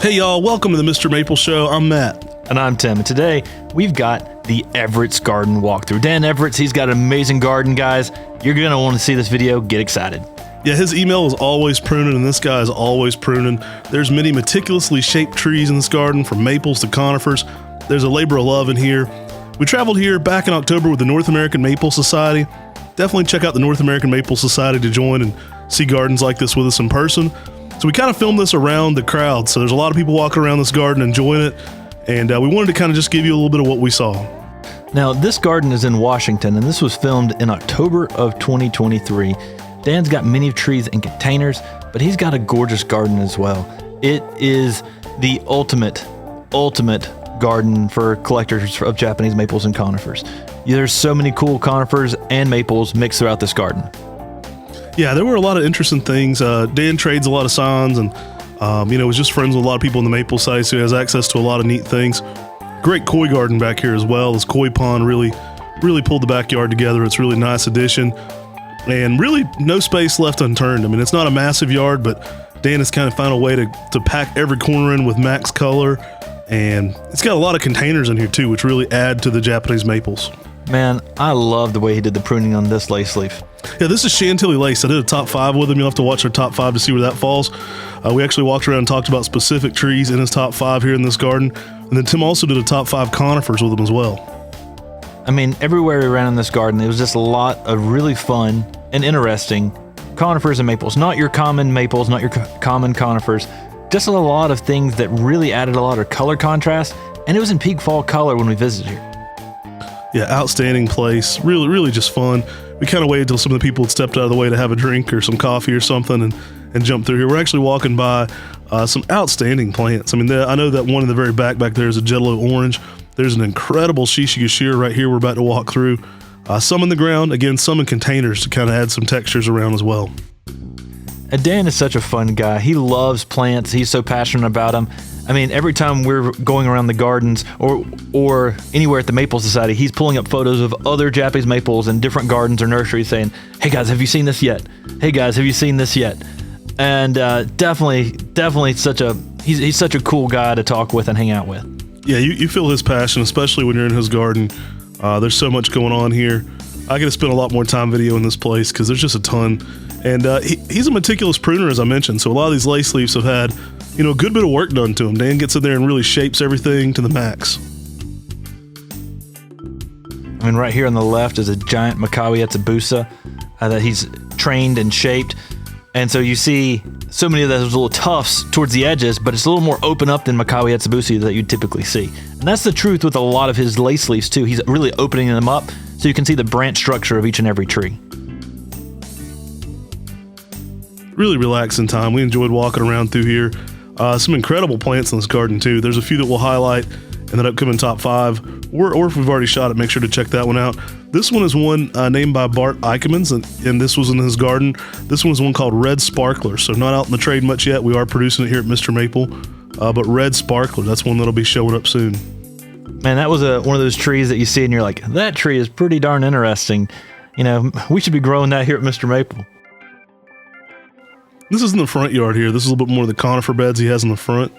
Hey y'all, welcome to the Mr. Maple Show. I'm Matt. And I'm Tim, and today we've got the Everts garden walkthrough. Dan Everts, he's got an amazing garden, guys. You're going to want to see this video. Get excited. Yeah, his email is always pruning, and this guy is always pruning. There's many meticulously shaped trees in this garden, from maples to conifers. There's a labor of love in here. We traveled here back in October with the North American Maple Society. Definitely check out the North American Maple Society to join and see gardens like this with us in person. So we kind of filmed this around the crowd, so there's a lot of people walking around this garden enjoying it, and we wanted to kind of just give you a little bit of what we saw. Now, this garden is in Washington, and this was filmed in October of 2023. Dan's got many trees in containers, but he's got a gorgeous garden as well. It is the ultimate garden for collectors of Japanese maples and conifers. There's so many cool conifers and maples mixed throughout this garden. Yeah, there were a lot of interesting things. Dan trades a lot of signs and, was just friends with a lot of people in the maple site, so he has access to a lot of neat things. Great koi garden back here as well. This koi pond really pulled the backyard together. It's a really nice addition, and really no space left unturned. I mean, it's not a massive yard, but Dan has kind of found a way to pack every corner in with max color, and it's got a lot of containers in here too, which really add to the Japanese maples. Man, I love the way he did the pruning on this lace leaf. Yeah, this is Chantilly lace. I did a top 5 with him. You'll have to watch our top 5 to see where that falls. We actually walked around and talked about specific trees in his top 5 here in this garden. And then Tim also did a top 5 conifers with him as well. I mean, everywhere we ran in this garden, it was just a lot of really fun and interesting conifers and maples. Not your common maples, not your common conifers. Just a lot of things that really added a lot of color contrast. And it was in peak fall color when we visited here. Yeah, outstanding place. Really just fun. We kind of waited until some of the people had stepped out of the way to have a drink or some coffee or something and jump through here. We're actually walking by some outstanding plants. I mean, I know that one in the very back there is a Jello orange. There's an incredible Shishigashira right here we're about to walk through. Some in the ground, again, some in containers to kind of add some textures around as well. And Dan is such a fun guy. He loves plants. He's so passionate about them. I mean, every time we're going around the gardens or anywhere at the Maple Society, he's pulling up photos of other Japanese maples in different gardens or nurseries saying, "Hey guys, have you seen this yet? Hey guys, have you seen this yet?" And definitely he's such a cool guy to talk with and hang out with. Yeah, you feel his passion, especially when you're in his garden. There's so much going on here. I get to spend a lot more time videoing this place because there's just a ton. And he's a meticulous pruner, as I mentioned, so a lot of these lace leaves have had a good bit of work done to them. Dan gets in there and really shapes everything to the max. I mean, right here on the left is a giant Makawi Etsubusa that he's trained and shaped. And so you see so many of those little tufts towards the edges, but it's a little more open up than Makawi Etsubusa that you'd typically see. And that's the truth with a lot of his lace leaves too. He's really opening them up so you can see the branch structure of each and every tree. Really relaxing time. We enjoyed walking around through here. Some incredible plants in this garden too. There's a few that we'll highlight in that upcoming top 5, or if we've already shot it, make sure to check that one out. This one is one named by Bart Eikemans, and this was in his garden. This one is one called Red Sparkler, so not out in the trade much yet. We are producing it here at Mr. Maple, but Red Sparkler, that's one that'll be showing up soon. Man, that was one of those trees that you see and you're like, that tree is pretty darn interesting. We should be growing that here at Mr. Maple. This is in the front yard here. This is a little bit more of the conifer beds he has in the front.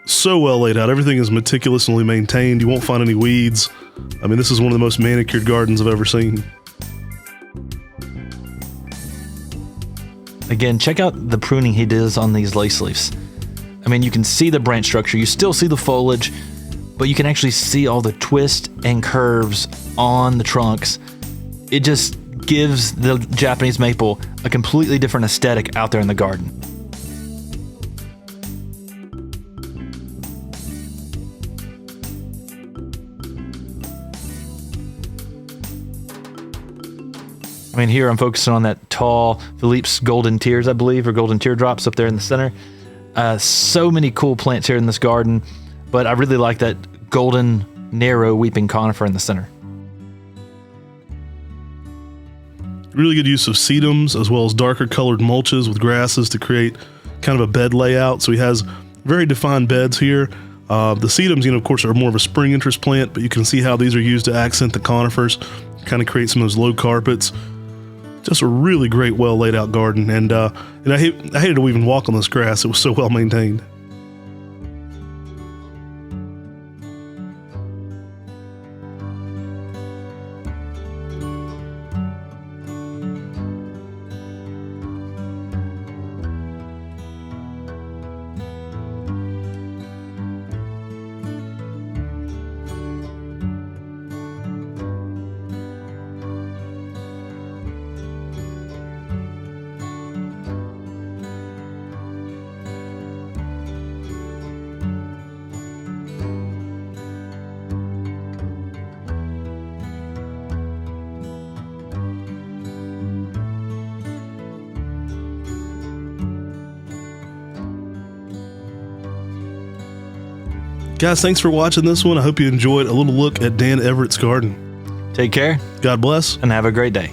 So well laid out. Everything is meticulously maintained. You won't find any weeds. I mean, this is one of the most manicured gardens I've ever seen. Again, check out the pruning he does on these lace leaves. I mean, you can see the branch structure. You still see the foliage, but you can actually see all the twists and curves on the trunks. It just gives the Japanese maple a completely different aesthetic out there in the garden. I mean, here I'm focusing on that tall Philippe's golden tears, I believe, or golden teardrops up there in the center. So many cool plants here in this garden, but I really like that golden, narrow weeping conifer in the center. Really good use of sedums as well as darker colored mulches with grasses to create kind of a bed layout. So he has very defined beds here. The sedums, of course, are more of a spring interest plant, but you can see how these are used to accent the conifers, kind of create some of those low carpets. Just a really great, well laid out garden, and I hated to even walk on this grass. It was so well maintained. Guys, thanks for watching this one. I hope you enjoyed a little look at Dan Everett's garden. Take care God bless. and have a great day.